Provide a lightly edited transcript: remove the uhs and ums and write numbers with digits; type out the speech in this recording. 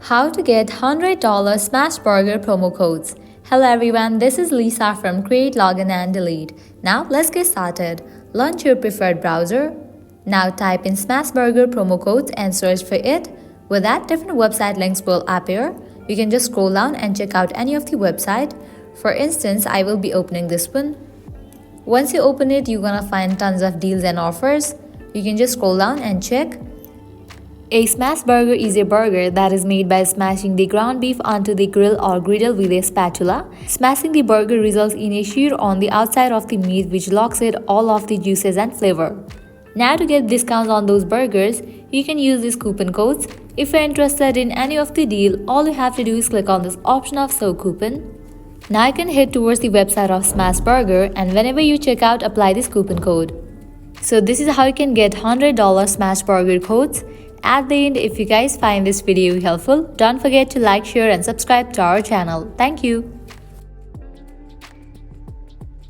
How to get $100 Smashburger promo codes. Hello everyone, this is Lisa from Create, Login and Delete. Now let's get started. Launch your preferred browser. Now type in Smashburger promo codes and search for it. With that, different website links will appear. You can just scroll down and check out any of the website. For instance, I will be opening this one. Once you open it, you're gonna find tons of deals and offers. You can just scroll down and check. A smash burger is a burger that is made by smashing the ground beef onto the grill or griddle with a spatula. Smashing the burger results in a shear on the outside of the meat which locks in all of the juices and flavor. Now to get discounts on those burgers, you can use these coupon codes. If you're interested in any of the deal, all you have to do is click on this option of Show Coupon. Now you can head towards the website of Smashburger and whenever you check out, apply this coupon code. So this is how you can get $100 Smashburger codes. At the end, if you guys find this video helpful, don't forget to like, share and subscribe to our channel. Thank you.